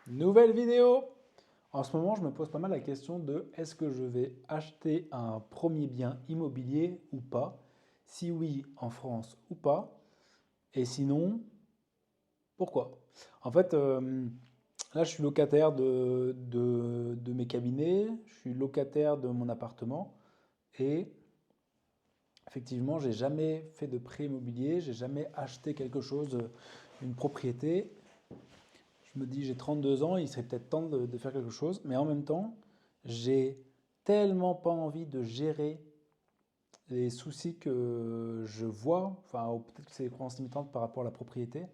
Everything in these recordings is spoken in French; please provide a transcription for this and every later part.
Nouvelle vidéo! En ce moment, je me pose pas mal la question de est-ce que je vais acheter un premier bien immobilier ou pas? Si oui, en France ou pas? Et sinon, pourquoi? En fait, là, je suis locataire de mes cabinets, je suis locataire de mon appartement et effectivement, j'ai jamais fait de prêt immobilier, j'ai jamais acheté quelque chose, une propriété. Je me dis, j'ai 32 ans, il serait peut-être temps de faire quelque chose, mais en même temps, j'ai tellement pas envie de gérer les soucis que je vois, enfin, ou peut-être que c'est des croyances limitantes par rapport à la propriété,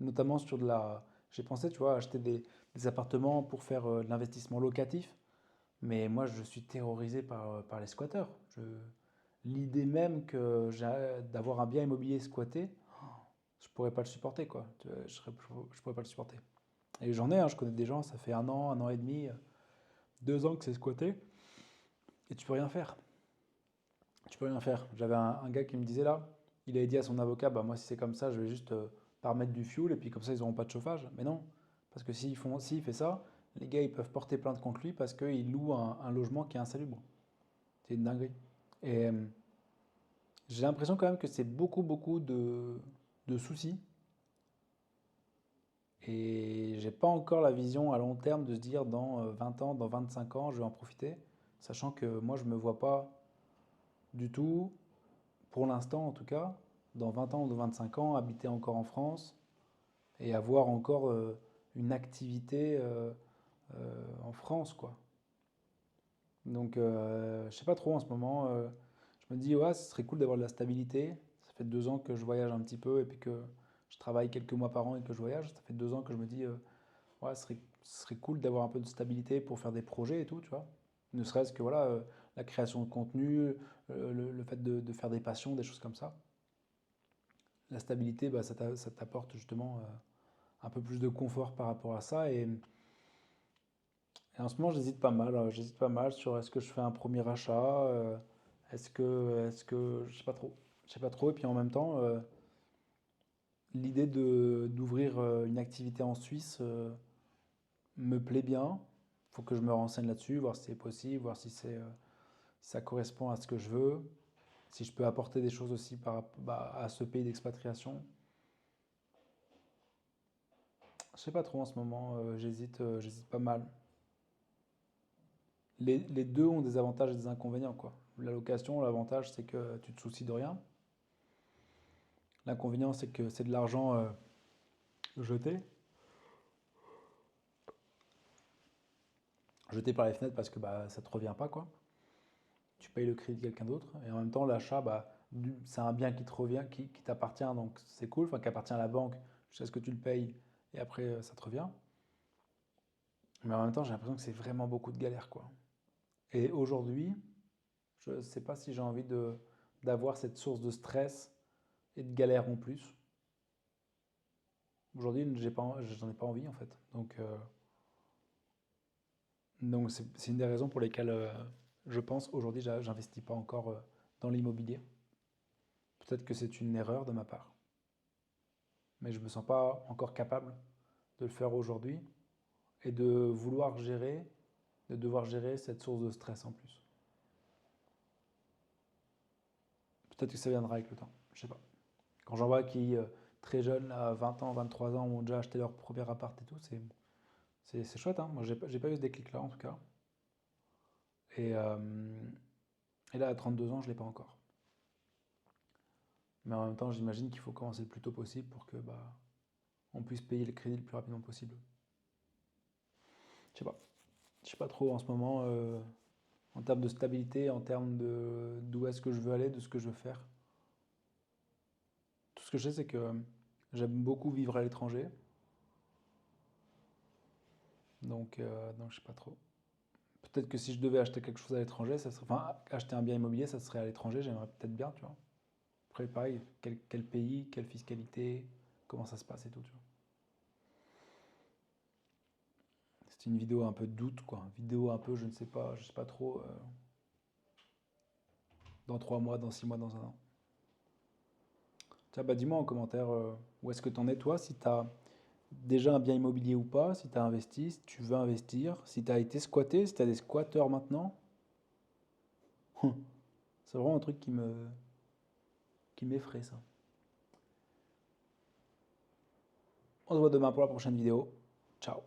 notamment sur de la. J'ai pensé, tu vois, acheter des appartements pour faire de l'investissement locatif, mais moi, je suis terrorisé par les squatteurs. L'idée même d'avoir un bien immobilier squatté, je pourrais pas le supporter, quoi. Je pourrais pas le supporter. Et j'en ai, hein, je connais des gens, ça fait un an et demi, 2 ans que c'est squatté, et tu peux rien faire. Tu peux rien faire. J'avais un gars qui me disait là, il avait dit à son avocat, bah moi si c'est comme ça, je vais juste pas remettre du fuel, et puis comme ça ils n'auront pas de chauffage. Mais non, parce que s'il fait ça, les gars ils peuvent porter plainte contre lui parce qu'il loue un logement qui est insalubre. C'est une dinguerie. Et j'ai l'impression quand même que c'est beaucoup de soucis. Et j'ai pas encore la vision à long terme de se dire dans 20 ans, dans 25 ans, je vais en profiter, sachant que moi je me vois pas du tout, pour l'instant en tout cas, dans 20 ans ou dans 25 ans, habiter encore en France et avoir encore une activité en France, quoi. Donc je sais pas trop en ce moment. Je me dis ouais, ce serait cool d'avoir de la stabilité. Ça fait 2 ans que je voyage un petit peu et puis que je travaille quelques mois par an et que je voyage. Ça fait 2 ans que je me dis ouais, ce serait cool d'avoir un peu de stabilité pour faire des projets et tout, tu vois. Ne serait-ce que voilà, la création de contenu, le fait de faire des passions, des choses comme ça. La stabilité, bah, ça t'apporte justement un peu plus de confort par rapport à ça. Et en ce moment, j'hésite pas mal. J'hésite pas mal sur est-ce que je fais un premier achat, je sais pas trop. Je sais pas trop. Et puis en même temps, l'idée d'ouvrir une activité en Suisse, me plaît bien. Il faut que je me renseigne là-dessus, voir si c'est possible, voir si ça correspond à ce que je veux, si je peux apporter des choses aussi à ce pays d'expatriation. Je sais pas trop en ce moment, j'hésite pas mal. Les deux ont des avantages et des inconvénients, quoi. La location, l'avantage, c'est que tu te soucies de rien. L'inconvénient, c'est que c'est de l'argent jeté, jeté par les fenêtres parce que bah, ça te revient pas, quoi. Tu payes le crédit de quelqu'un d'autre. Et en même temps, l'achat, bah, c'est un bien qui te revient, qui t'appartient, donc c'est cool, enfin, qui appartient à la banque jusqu'à ce que tu le payes et après, ça te revient. Mais en même temps, j'ai l'impression que c'est vraiment beaucoup de galères, quoi. Et aujourd'hui, je ne sais pas si j'ai envie d'avoir cette source de stress et de galère en plus. Aujourd'hui, j'en ai pas envie, en fait. Donc c'est une des raisons pour lesquelles je pense aujourd'hui, j'investis pas encore dans l'immobilier. Peut-être que c'est une erreur de ma part, mais je me sens pas encore capable de le faire aujourd'hui et de devoir gérer cette source de stress en plus. Peut-être que ça viendra avec le temps, je sais pas. Quand j'en vois qui, très jeunes, à 20 ans, 23 ans, ont déjà acheté leur premier appart et tout, c'est chouette, hein. Moi, j'ai pas eu ce déclic-là, en tout cas. Et, euh, et là, à 32 ans, je l'ai pas encore. Mais en même temps, j'imagine qu'il faut commencer le plus tôt possible pour que bah, on puisse payer le crédit le plus rapidement possible. Je sais pas. Je sais pas trop en ce moment, en termes de stabilité, en termes de d'où est-ce que je veux aller, de ce que je veux faire. Tout ce que je sais, c'est que j'aime beaucoup vivre à l'étranger. Donc je sais pas trop. Peut-être que si je devais acheter quelque chose à l'étranger, enfin, acheter un bien immobilier, ça serait à l'étranger, j'aimerais peut-être bien, tu vois. Après, pareil, quel pays, quelle fiscalité, comment ça se passe et tout, tu vois. C'est une vidéo un peu de doute, quoi. Une vidéo un peu, je sais pas trop, dans 3 mois, dans 6 mois, dans un an. Tiens, bah dis-moi en commentaire où est-ce que t'en es, toi, si t'as déjà un bien immobilier ou pas, si tu as investi, si tu veux investir, si tu as été squatté, si tu as des squatteurs maintenant. C'est vraiment un truc qui m'effraie ça. On se voit demain pour la prochaine vidéo. Ciao.